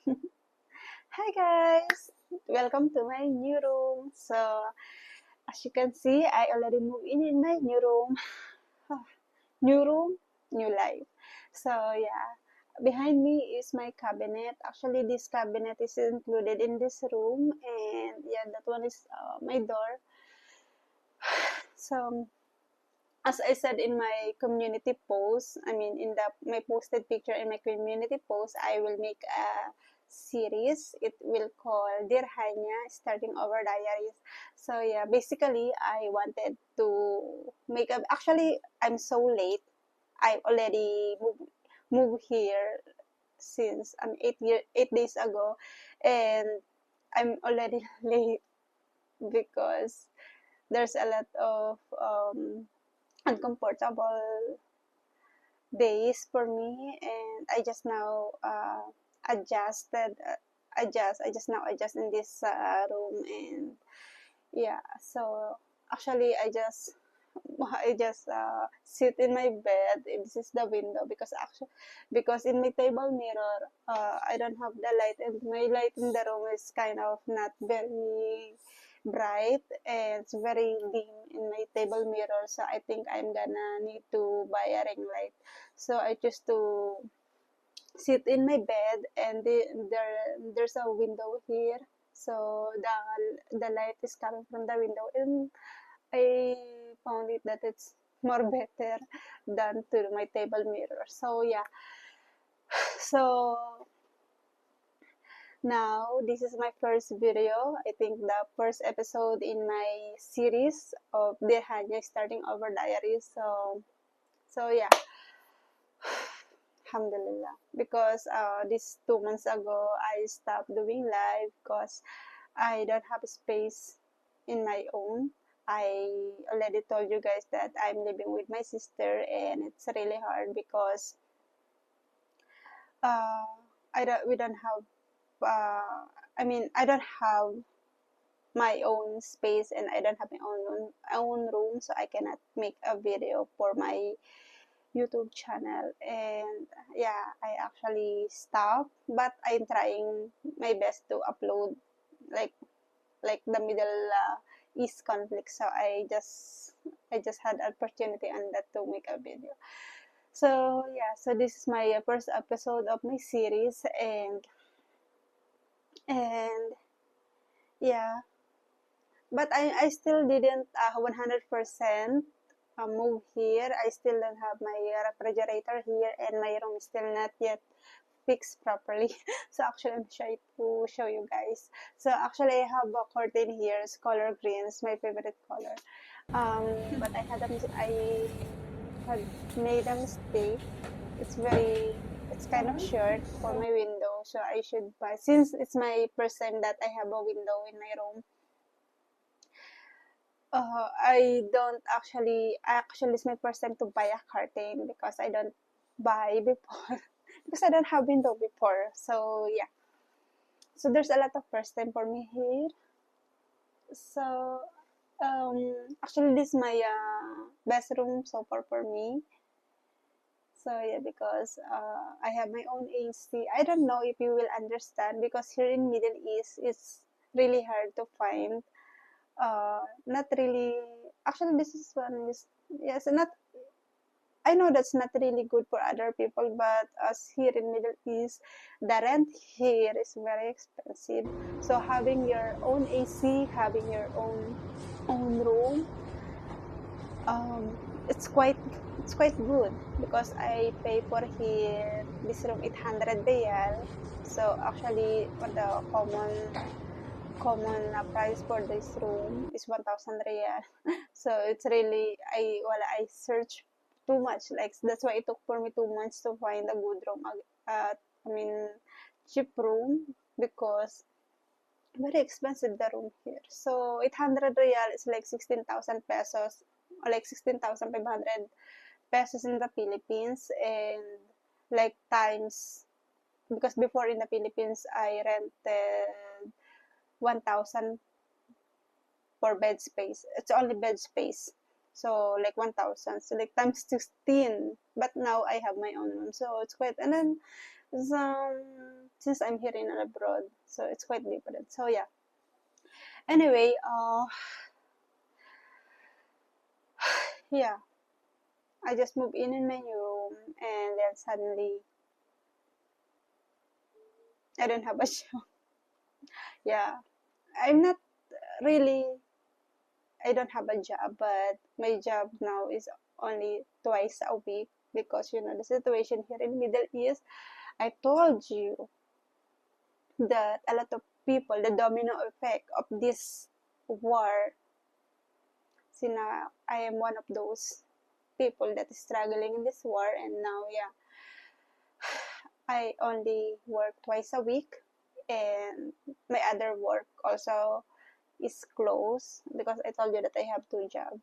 Hi guys! Welcome to my new room. So, as you can see, I already moved in my new room. New room, new life. So, yeah. Behind me is my cabinet. Actually, this cabinet is included in this room. And yeah, that one is my door. So, as I said in my community post, I mean in the my posted picture in my community post, I will make a series. It will call Dear Hanya, Starting Over Diaries. So yeah, basically I wanted to make a, actually I'm so late. I already moved here since 8 days ago, and I'm already late because there's a lot of uncomfortable days for me, and I just now adjusted I just now adjust in this room. And yeah, so actually I just sit in my bed. This is the window because in my table mirror, I don't have the light, and my light in the room is kind of not very bright, and it's very dim in my table mirror. So I think I'm gonna need to buy a ring light. So I choose to sit in my bed, and there's a window here. So the light is coming from the window, and I found it that it's more better than to my table mirror. So yeah. So now this is my first video. I think the first episode in my series of Dear Hanya, Starting Over Diaries. So yeah. Alhamdulillah. Because this 2 months ago I stopped doing live because I don't have space in my own. I already told you guys that I'm living with my sister, and it's really hard because uh, we don't have I mean I don't have my own space, and I don't have my own room, so I cannot make a video for my YouTube channel. And yeah, I actually stopped, but I'm trying my best to upload like the Middle East conflict. So I just had opportunity on that to make a video. So yeah, so this is my first episode of my series, and yeah, but I still didn't 100% move here. I still don't have my refrigerator here, and my room is still not yet fixed properly. So actually I'm trying to show you guys. So actually I have a curtain here. It's color green. It's my favorite color. But I had made a mistake. It's kind of short for my window, so I should buy, since it's my first time that I have a window in my room. Actually it's my first time to buy a curtain, because I don't buy before because I don't have window before. So yeah, so there's a lot of first time for me here. So actually this is my best room so far for me. So yeah, because I have my own AC. I don't know if you will understand, because here in Middle East it's really hard to find. Not really. Actually, this is one is, yes, not. I know that's not really good for other people, but as here in Middle East, the rent here is very expensive. So having your own AC, having your own room, um, it's quite it's quite good, because I pay for here this room 800 riyal. So actually, for the common price for this room is 1,000 riyal. So it's really, I search too much. Like that's why it took for me 2 months to find a good room. I mean, cheap room, because very expensive the room here. So 800 riyal is like 16,000 pesos, or like 16,500 pesos in the Philippines, and like times, because before in the Philippines I rented 1,000 for bed space. It's only bed space. So like 1,000. So like times 16. But now I have my own room. So it's quite, and then since I'm here in abroad, so it's quite different. So yeah. Anyway, yeah, I just moved in my new room, and then suddenly I don't have a job. Yeah, I'm not really. I don't have a job, but my job now is only twice a week because the situation here in Middle East. I told you that a lot of people, the domino effect of this war, sina I am one of those people that is struggling in this war, and now yeah, I only work twice a week, and my other work also is closed because I told you that I have two jobs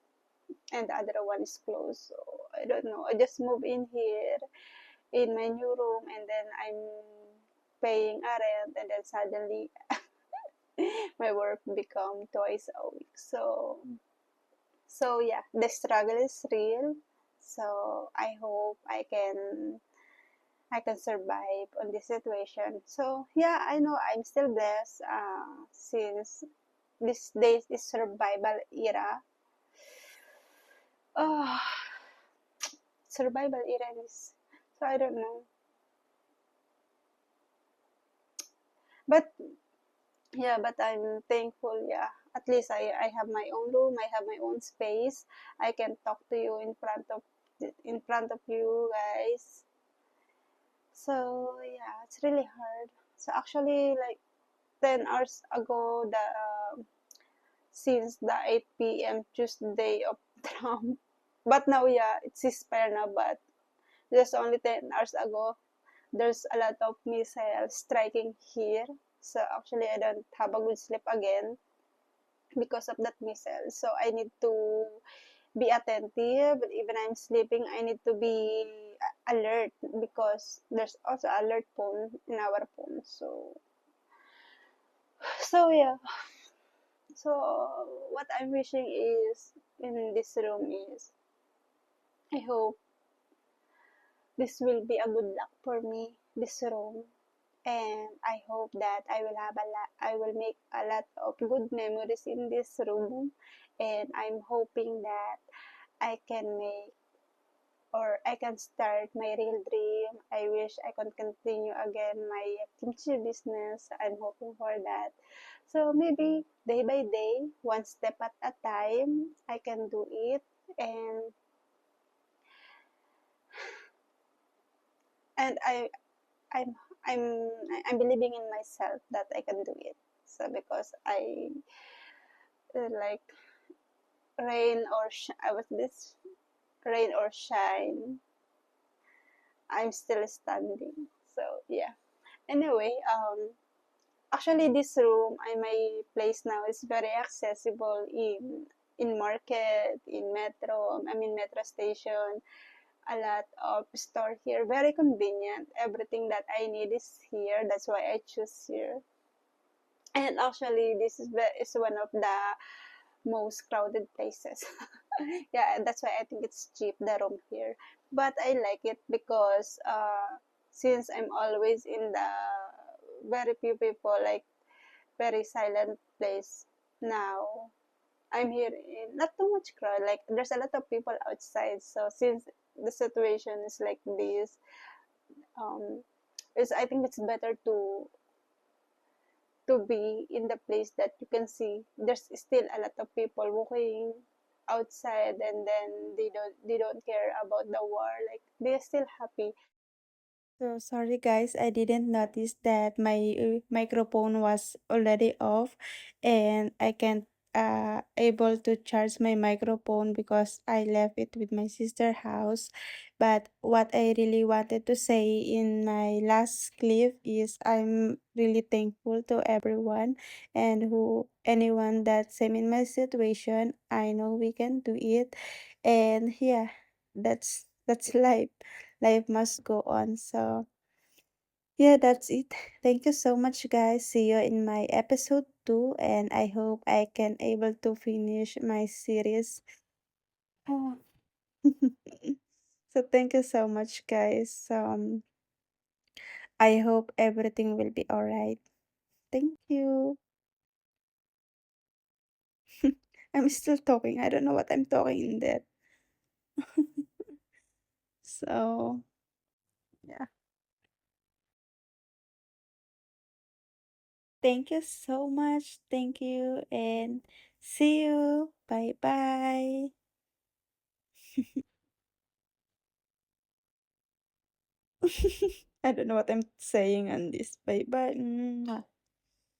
and the other one is closed. So I don't know. I just moved in here in my new room, and then I'm paying a rent, and then suddenly my work become twice a week. So yeah, the struggle is real. So I hope I can survive on this situation. So yeah, I know I'm still blessed since this days is survival era. Oh, survival era is, so I don't know. But yeah, but I'm thankful. Yeah, at least I have my own room. I have my own space. I can talk to you in front of you guys. So yeah, it's really hard. So actually, like 10 hours ago, the since the 8 p.m. Tuesday of Trump, but now yeah, it's ceasefire now. But just only 10 hours ago, there's a lot of missiles striking here. So actually, I don't have a good sleep again because of that missile. So I need to be attentive. Even I'm sleeping, I need to be alert because there's also alert phone in our phone. So yeah. So what I'm wishing is in this room is I hope this will be a good luck for me, this room. And I hope that I will make a lot of good memories in this room. And I'm hoping that I can make or I can start my real dream. I wish I can continue again my kimchi business. I'm hoping for that. So maybe day by day, one step at a time, I can do it. And and I'm I'm I'm believing in myself that I can do it. So because I like I was this rain or shine, I'm still standing. So yeah. Anyway, actually this room and my place now is very accessible in market, in metro, I mean metro station. A lot of store here, very convenient. Everything that I need is here. That's why I choose here. And actually, is one of the most crowded places. Yeah, and that's why I think it's cheap, the room here. But I like it because since I'm always in the very few people, like very silent place now, I'm here in not too much crowd. Like there's a lot of people outside. So since the situation is like this, um, is I think it's better to be in the place that you can see there's still a lot of people walking outside, and then they don't care about the war, like they're still happy. So sorry guys, I didn't notice that my microphone was already off, and I can't able to charge my microphone because I left it with my sister house. But what I really wanted to say in my last clip is I'm really thankful to everyone, and who anyone that's same in my situation. I know we can do it, and yeah, that's life. Life must go on. So yeah, that's it. Thank you so much guys. See you in my episode 2, and I hope I can able to finish my series. Oh. So thank you so much guys. I hope everything will be alright. Thank you. I'm still talking. I don't know what I'm talking in that. So, yeah. Thank you so much. Thank you and see you. Bye bye. I don't know what I'm saying on this. Bye bye.